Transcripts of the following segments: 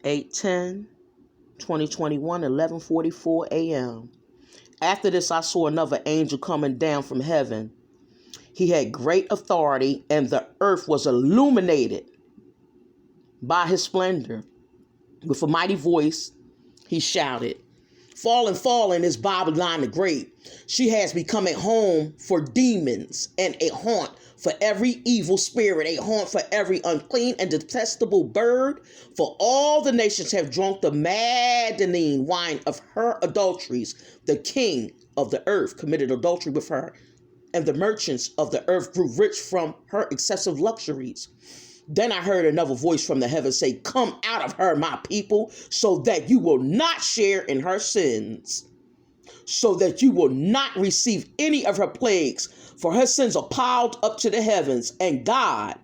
8/10, 2021, 11:44 a.m. After this, I saw another angel coming down from heaven. He had great authority, and the earth was illuminated by his splendor. With a mighty voice, he shouted, "Fallen, fallen is Babylon the Great. She has become a home for demons and a haunt for every evil spirit, a haunt for every unclean and detestable bird. For all the nations have drunk the maddening wine of her adulteries. The king of the earth committed adultery with her, and the merchants of the earth grew rich from her excessive luxuries." Then I heard another voice from the heavens say, "Come out of her, my people, so that you will not share in her sins, so that you will not receive any of her plagues, for her sins are piled up to the heavens, and God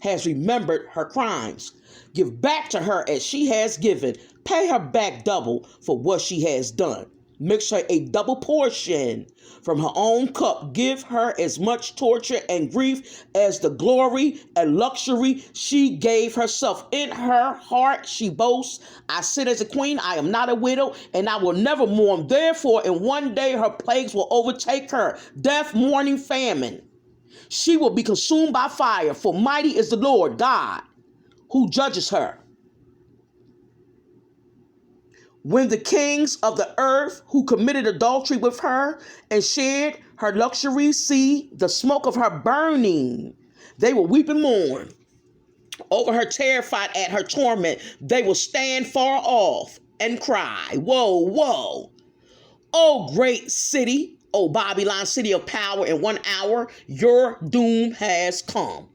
has remembered her crimes. Give back to her as she has given. Pay her back double for what she has done. Mix her a double portion from her own cup. Give her as much torture and grief as the glory and luxury she gave herself. In her heart she boasts, 'I sit as a queen, I am not a widow, and I will never mourn. Therefore, in one day her plagues will overtake her, death, mourning, famine. She will be consumed by fire, for mighty is the Lord God who judges her.' When the kings of the earth who committed adultery with her and shared her luxuries see the smoke of her burning, they will weep and mourn over her, terrified at her torment. They will stand far off and cry, 'Woe, woe, O great city, O Babylon, city of power! In 1 hour your doom has come.'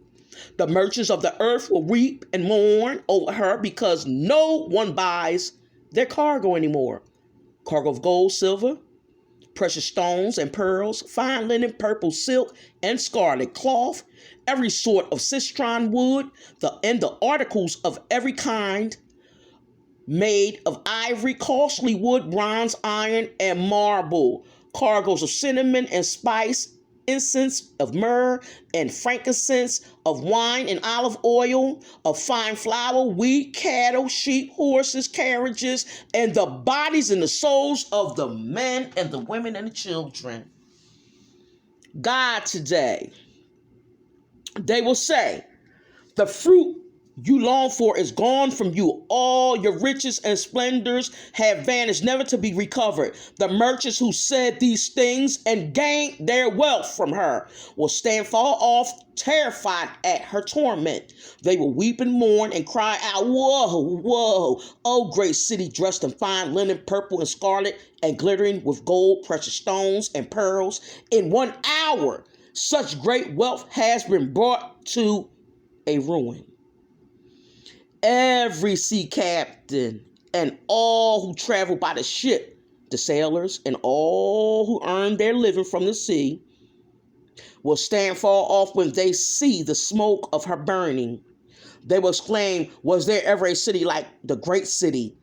The merchants of the earth will weep and mourn over her, because no one buys their cargo anymore. Cargo of gold, silver, precious stones and pearls, fine linen, purple, silk, and scarlet cloth, every sort of citron wood, and the articles of every kind made of ivory, costly wood, bronze, iron, and marble, cargoes of cinnamon and spice, incense of myrrh and frankincense, of wine and olive oil, of fine flour, wheat, cattle, sheep, horses, carriages, and the bodies and the souls of the men and the women and the children." God today, they will say, "The fruit you long for is gone from you. All your riches and splendors have vanished, never to be recovered." The merchants who said these things and gained their wealth from her will stand far off, terrified at her torment. They will weep and mourn and cry out, "Woe, woe, O great city, dressed in fine linen, purple and scarlet, and glittering with gold, precious stones, and pearls. In 1 hour, such great wealth has been brought to a ruin. Every sea captain and all who travel by the ship, the sailors and all who earn their living from the sea, will stand far off when they see the smoke of her burning. They will exclaim, 'Was there ever a city like the great city?'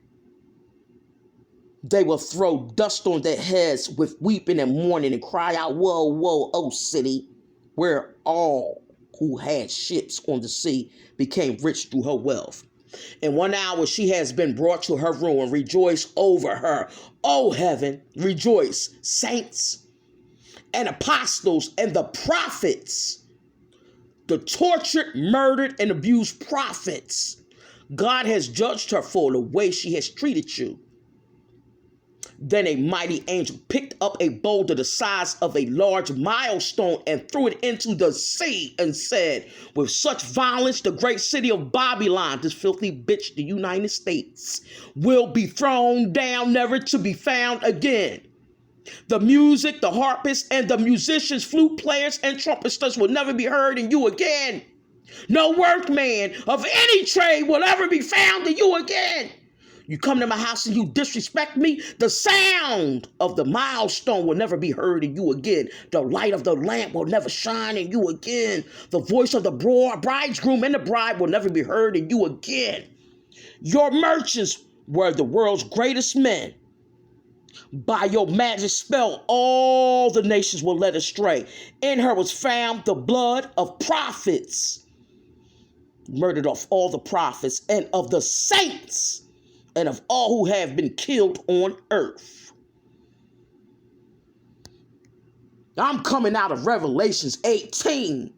They will throw dust on their heads with weeping and mourning and cry out, 'Woe, woe, O city, where all who had ships on the sea became rich through her wealth. In 1 hour she has been brought to her ruin. Rejoice over her, O heaven, rejoice, saints and apostles and the prophets, the tortured, murdered, and abused prophets. God has judged her for the way she has treated you.' Then a mighty angel picked up a boulder the size of a large milestone and threw it into the sea and said, 'With such violence, the great city of Babylon,' this filthy bitch, the United States, 'will be thrown down, never to be found again. The music, the harpists, and the musicians, flute players, and trumpeters will never be heard in you again. No workman of any trade will ever be found in you again. You come to my house and you disrespect me, the sound of the milestone will never be heard in you again. The light of the lamp will never shine in you again. The voice of the bridegroom and the bride will never be heard in you again. Your merchants were the world's greatest men. By your magic spell, all the nations were led astray. In her was found the blood of prophets, murdered of all the prophets and of the saints and of all who have been killed on earth. I'm coming out of Revelations 18.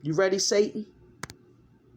You ready, Satan?